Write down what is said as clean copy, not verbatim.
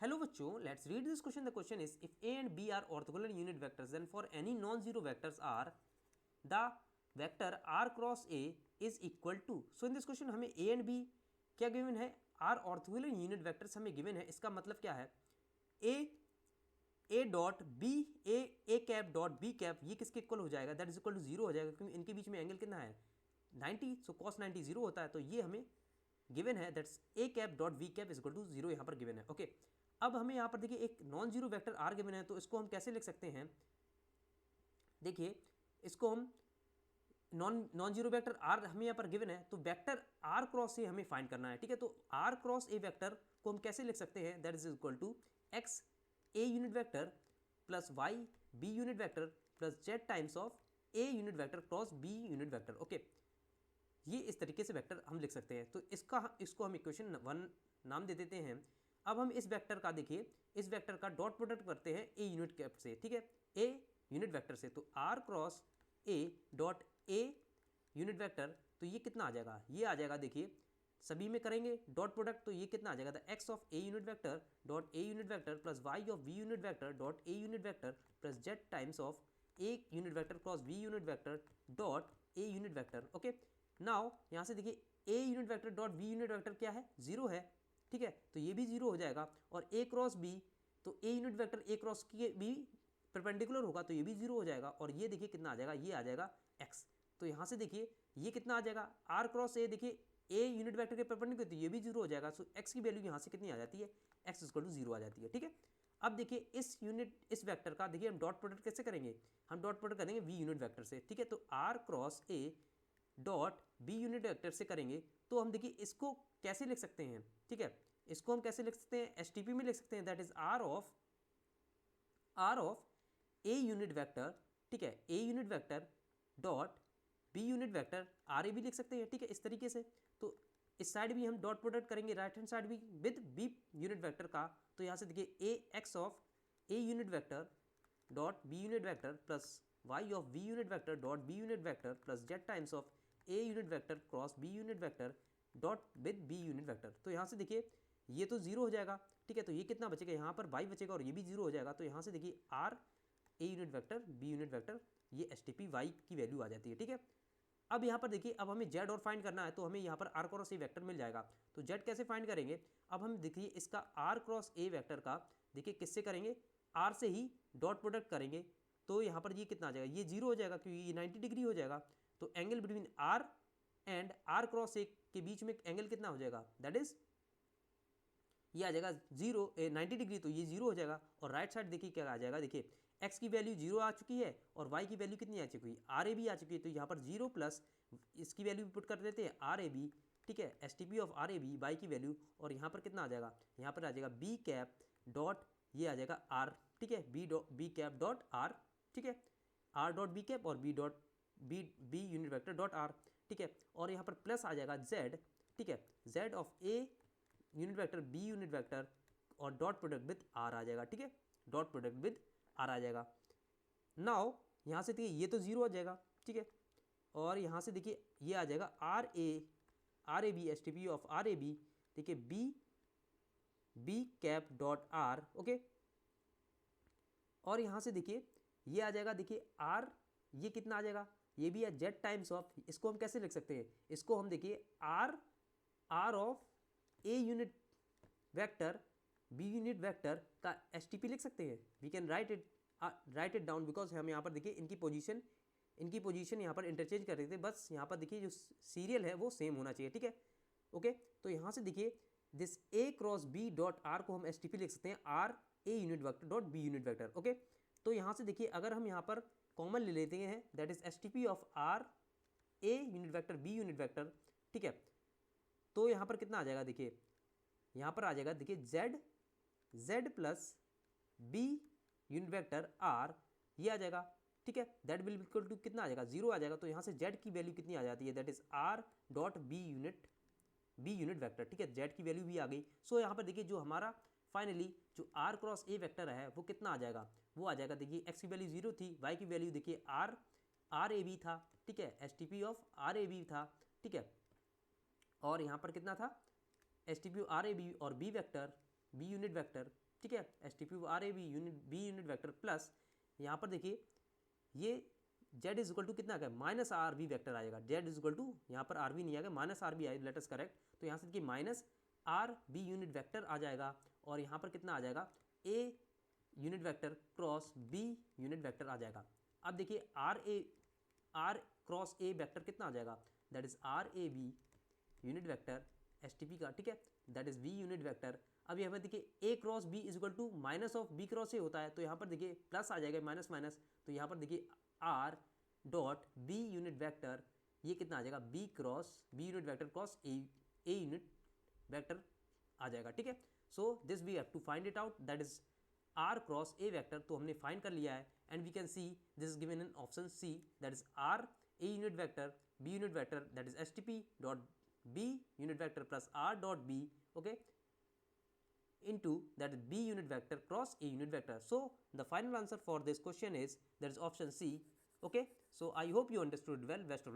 Hello बच्चों, let's read this question. The question is if A and B are orthogonal unit vectors then for any non zero vectors R the vector R cross A is equal to. So in this question हमें A and B क्या given है, are orthogonal unit vectors हमें given है. इसका मतलब क्या है, A dot B A cap dot B cap ये किसके इक्वल हो जाएगा, that is equal to zero हो जाएगा क्योंकि इनके बीच में एंगल कितना है 90. सो कॉस 90 जीरो होता है. तो ये हमें गिवन है, that's A cap dot V cap is equal to zero यहाँ पर गिवन है. ओके, अब हमें यहाँ पर देखिए एक non zero vector R given है, तो इसको हम कैसे लिख सकते हैं. देखिए इसको हम नॉन जीरो वेक्टर आर हमें यहाँ पर गिवन है, तो वेक्टर आर क्रॉस से हमें फाइंड करना है. ठीक है, तो आर क्रॉस ए वेक्टर को हम कैसे लिख सकते हैं, that is equal to X A unit vector plus Y B unit vector plus Z times of A unit vector cross B unit vector. Okay, ये इस तरीके से वेक्टर हम लिख सकते हैं. तो इसको हम इक्वेशन 1 नाम दे देते हैं. अब हम इस वेक्टर का देखिए, इस वेक्टर का डॉट प्रोडक्ट करते हैं ए यूनिट कैप से. ठीक है, ए यूनिट वेक्टर से, तो R cross A dot A unit vector, तो ये कितना आ जाएगा, ये आ जाएगा देखिए सभी में करेंगे डॉट प्रोडक्ट, तो ये कितना आ जाएगा, the x of A unit vector dot A unit vector plus y of v unit vector dot A unit vector plus Z times of A unit vector cross v unit vector dot A unit vector. Okay, now यहाँ से देखिए a unit vector dot B unit vector क्या है, zero है. ठीक है, तो ये भी जीरो हो जाएगा. और ए क्रॉस बी, तो ए यूनिट वेक्टर ए क्रॉस की भी परपेंडिकुलर होगा, तो ये भी जीरो हो जाएगा. और ये देखिए कितना आ जाएगा, ये आ जाएगा एक्स. तो यहाँ से देखिए ये कितना आ जाएगा, आर क्रॉस ए, देखिए ए यूनिट वेक्टर के परपेंडिकुलर, तो ये भी जीरो हो जाएगा. सो एक्स की वैल्यू यहाँ से कितनी आ जाती है, एक्स इक्वल टू जीरो आ जाती है. ठीक है, अब देखिए इस वेक्टर का देखिए हम डॉट प्रोडक्ट कैसे करेंगे, हम डॉट प्रोडक्ट करेंगे वी यूनिट वेक्टर से. ठीक है, तो R cross A dot B unit vector से करेंगे, तो हम देखिए इसको कैसे लिख सकते हैं. ठीक है, इसको हम कैसे लिख सकते हैं, एसटीपी में लिख सकते हैं, that is r of A unit vector. ठीक है, a unit vector dot B unit vector r a भी लिख सकते हैं. ठीक है, इस तरीके से. तो इस साइड भी हम डॉट प्रोडक्ट करेंगे राइट हैंड साइड भी विद बी यूनिट वेक्टर का, तो यहाँ से देखिए a x of A unit vector dot B unit vector plus y of v unit vector dot B unit vector plus Z times of A unit vector cross B unit vector dot with b unit vector. तो यहाँ से देखिए ये तो zero हो जाएगा. ठीक है, तो ये कितना बचेगा, यहाँ पर वाई बचेगा और ये भी जीरो हो जाएगा. तो यहाँ से देखिए are A unit vector B unit vector, ये एस टी पी वाई की वैल्यू आ जाती है. ठीक है, अब यहाँ पर देखिए अब हमें जेड और फाइंड करना है, तो हमें यहाँ पर आर क्रॉस ए वेक्टर मिल जाएगा. तो जेड कैसे फाइंड करेंगे, अब हम देखिए इसका आर क्रॉस ए वेक्टर का देखिए किससे करेंगे, आर से ही डॉट प्रोडक्ट करेंगे. तो यहाँ पर ये कितना आ जाएगा, ये जीरो हो जाएगा क्योंकि ये 90 डिग्री हो जाएगा. तो angle between R and R cross A के बीच में एंगल कितना हो जाएगा, दैट इज ये आ जाएगा 90 डिग्री, तो ये जीरो हो जाएगा. और राइट साइड देखिए क्या आ जाएगा, देखिए एक्स की वैल्यू जीरो आ चुकी है और वाई की वैल्यू कितनी आ चुकी है, आर ए बी आ चुकी है. तो यहाँ पर जीरो प्लस इसकी वैल्यू पुट कर देते हैं आर ए बी. ठीक है, S T P of R A B Y की वैल्यू, और यहाँ पर कितना आ जाएगा, यहाँ पर आ जाएगा बी कैप डॉट ये आ जाएगा आर. ठीक है, बी कैप डॉट आर. ठीक है, आर डॉट बी कैप और B unit vector dot R. ठीक है, और यहाँ पर प्लस आ जाएगा जेड. ठीक है, Z of A unit vector B unit vector और डॉट प्रोडक्ट विद आर आ जाएगा. ठीक है, डॉट प्रोडक्ट विद आर आ जाएगा. नाउ यहाँ से देखिए ये तो जीरो आ जाएगा. ठीक है, और यहाँ से देखिए ये आ जाएगा r A b s T P of R A b. देखिए b cap dot r. Okay, और यहाँ से देखिए ये आ जाएगा, देखिए आर ये कितना आ जाएगा, ये भी है जेड टाइम्स ऑफ, इसको हम कैसे लिख सकते हैं, इसको हम देखिए R of A unit vector B unit vector का एस टी पी लिख सकते हैं. We can write it down because हम यहाँ पर देखिए इनकी पोजीशन यहाँ पर इंटरचेंज कर रहे थे. बस यहाँ पर देखिए जो सीरियल है वो सेम होना चाहिए. ठीक है, ओके, तो यहाँ से देखिए this A cross B dot R को हम एस टी पी लिख सकते हैं R A unit vector dot B unit vector. Okay, तो यहाँ से देखिए अगर हम यहाँ पर कॉमन ले लेते हैं, that is S T P of are A unit vector B unit vector. ठीक है, तो यहाँ पर कितना आ जाएगा, देखिए यहाँ पर आ जाएगा देखिए Z plus B unit vector R, ये आ जाएगा. ठीक है, दैट विल इक्वल टू कितना आ जाएगा, जीरो आ जाएगा. तो यहाँ से जेड की वैल्यू कितनी आ जाती है, that is R dot B unit vector. ठीक है, जेड की वैल्यू भी आ गई. सो यहाँ पर देखिए जो हमारा फाइनली जो आर क्रॉस ए वेक्टर है वो कितना आ जाएगा, वो आ जाएगा देखिए एक्स की वैल्यू जीरो थी, वाई की वैल्यू देखिए आर ए बी था. ठीक है, S T P of R A b था. ठीक है, और यहाँ पर कितना था, एस टी पी आर ए बी और b vector B unit vector ठीक है, STP r A B unit vector plus यहाँ पर देखिए ये z इज इक्वल टू कितना आ गया माइनस आर बी वैक्टर आ जाएगा, z इज इक्वल टू यहाँ पर आर बी नहीं आएगा माइनस आर बी आएगा, लेट अस करेक्ट। तो यहाँ से देखिए minus r b unit vector आ जाएगा और यहाँ पर कितना आ जाएगा a unit vector cross b unit vector आ जाएगा। अब देखिए आर क्रॉस a वेक्टर कितना आ जाएगा, that is R A B unit vector STP का, ठीक है, that is b unit vector. अब यहाँ पर देखिए a cross b is equal to minus of b cross a होता है, तो यहाँ पर देखिए प्लस आ जाएगा माइनस माइनस, तो यहाँ पर देखिए r dot b unit vector ये कितना आ जाएगा b unit vector cross a unit vector आ जाएगा, ठीक है। So this we have to find it out, that is r cross a vector, तो हमने फाइंड कर लिया है and we can see this is given in option c, that is r a unit vector b unit vector that is STP dot b unit vector plus r dot b, okay, into that is b unit vector cross a unit vector. So the final answer for this question is that is option C. Okay, so I hope you understood well. Best of luck.